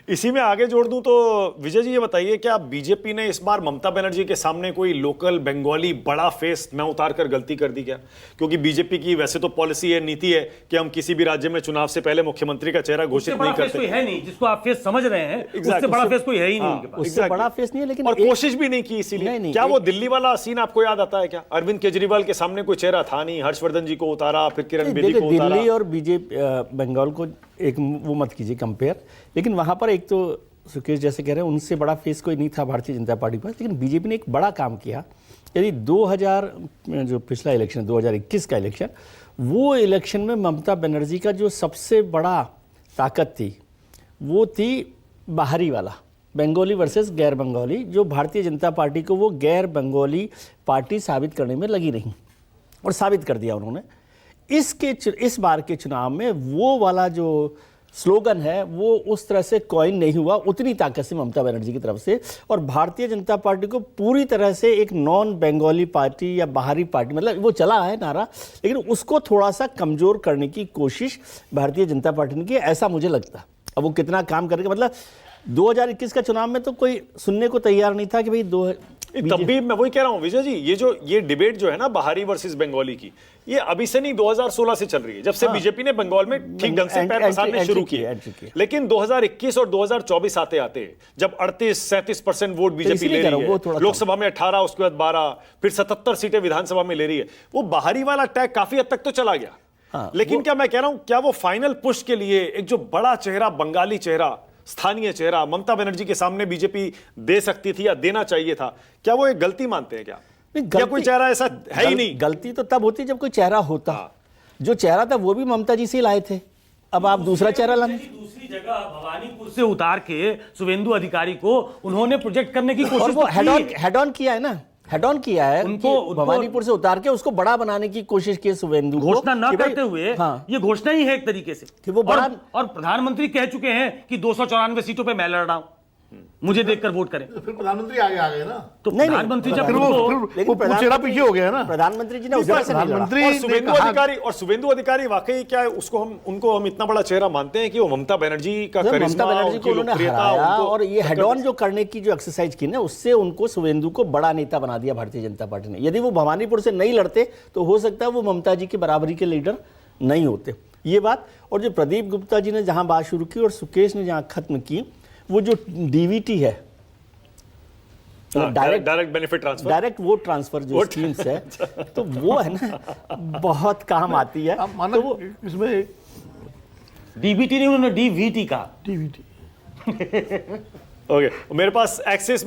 इसी में आगे जोड़ दूं तो विजय जी ये बताइए क्या बीजेपी ने इस बार ममता बनर्जी के सामने कोई लोकल बंगाली बड़ा फेस न उतार कर गलती कर दी क्या? क्योंकि बीजेपी की वैसे तो पॉलिसी है, नीति है कि हम किसी भी राज्य में चुनाव से पहले मुख्यमंत्री का चेहरा घोषित नहीं करते। कोई है नहीं जिसको आप फेस समझ रहे हैं, उससे बड़ा फेस कोई है ही नहीं उनके पास। उससे बड़ा फेस नहीं है, लेकिन और कोशिश भी नहीं की इसीलिए। क्या वो दिल्ली वाला सीन आपको याद आता है क्या? अरविंद केजरीवाल के सामने कोई चेहरा था नहीं, हर्षवर्धन जी को उतारा, फिर किरण बेदी को उतारा। दिल्ली और बीजेपी बंगाल को एक वो मत कीजिए कंपेयर, लेकिन वहां पर एक तो सुकेश जैसे कह रहे हैं उनसे बड़ा फेस कोई नहीं था भारतीय जनता पार्टी पर, लेकिन बीजेपी ने एक बड़ा काम किया। यदि 2000 जो पिछला इलेक्शन 2021 का इलेक्शन, वो इलेक्शन में ममता बनर्जी का जो सबसे बड़ा ताकत थी वो थी बाहरी वाला, बंगाली वर्सेस गैर बंगाली, जो भारतीय जनता पार्टी को वो गैर बंगाली पार्टी साबित करने में लगी रही और साबित कर दिया उन्होंने। इस बार के चुनाव में वो वाला जो स्लोगन है वो उस तरह से कॉइन नहीं हुआ उतनी ताकत से ममता बनर्जी की तरफ से, और भारतीय जनता पार्टी को पूरी तरह से एक नॉन बंगाली पार्टी या बाहरी पार्टी, मतलब वो चला है नारा, लेकिन उसको थोड़ा सा कमजोर करने की कोशिश भारतीय जनता पार्टी ने की, ऐसा मुझे लगता। अब वो कितना काम करेगा, मतलब 2021 का चुनाव में तो कोई सुनने को तैयार नहीं था कि भाई तब भी मैं वही कह रहा हूं विजय जी, ये डिबेट जो है ना बाहरी वर्सेस बंगाली की, ये अभी से नहीं 2016 से चल रही है, जब से बीजेपी ने बंगाल में ठीक ढंग से पैर पसारने शुरू किए। लेकिन 2021 और 2024 आते आते जब 38-37% वोट बीजेपी ले रही है, लोकसभा में 18, उसके बाद 12, फिर 77 सीटें विधानसभा में ले रही है, वो बाहरी वाला टैग काफी हद तक तो चला गया। लेकिन क्या मैं कह रहा हूं, क्या वो फाइनल पुश के लिए एक जो बड़ा चेहरा, बंगाली चेहरा, स्थानीय चेहरा ममता बनर्जी के सामने बीजेपी दे सकती थी या देना चाहिए था, क्या वो एक गलती मानते हैं क्या? या कोई चेहरा ऐसा है ही नहीं? गलती तो तब होती जब कोई चेहरा होता। जो चेहरा था वो भी ममता जी से लाए थे, अब आप दूसरा चेहरा लाने। दूसरी जगह भवानीपुर से उतार के शुभेंदु अधिकारी को उन्होंने प्रोजेक्ट करने की कोशिश, और वो हेड ऑन किया है ना, हेड ऑन किया है उनको, भवानीपुर से उतार के उसको बड़ा बनाने की कोशिश की शुभेंदु को, घोषणा न करते हुए। हाँ। ये घोषणा ही है एक तरीके से कि वो बड़ा, और प्रधानमंत्री कह चुके हैं कि 294 सीटों पे मैं लड़ रहा हूं, मुझे देखकर वोट करें। तो फिर प्रधानमंत्री आगे आ गए ना, तो प्रधानमंत्री जब वो चेहरा पीछे हो गया ना, प्रधानमंत्री जी ने प्रधानमंत्री और शुभेंदु अधिकारी वाकई क्या उनको हम इतना बड़ा चेहरा मानते हैं कि वो ममता बनर्जी का ममता बनर्जी को उन्होंने हराया, और ये हेड ऑन जो करने की जो एक्सरसाइज की ना, उससे उनको शुभेंदु को बड़ा नेता बना दिया भारतीय जनता पार्टी ने। यदि वो भवानीपुर से नहीं लड़ते तो हो सकता है वो ममता जी की बराबरी के लीडर नहीं होते, ये बात। और जो प्रदीप गुप्ता जी ने जहां बात शुरू की और सुकेश ने जहां खत्म की, वो जो डीवीटी है, direct benefit transfer, direct vote transfer जो स्कीम्स है, तो वो है ना बहुत काम आती है। तो वो इसमें डीबीटी नहीं, उन्होंने डीवीटी कहा। डीवीटी ओके, मेरे पास एक्सेस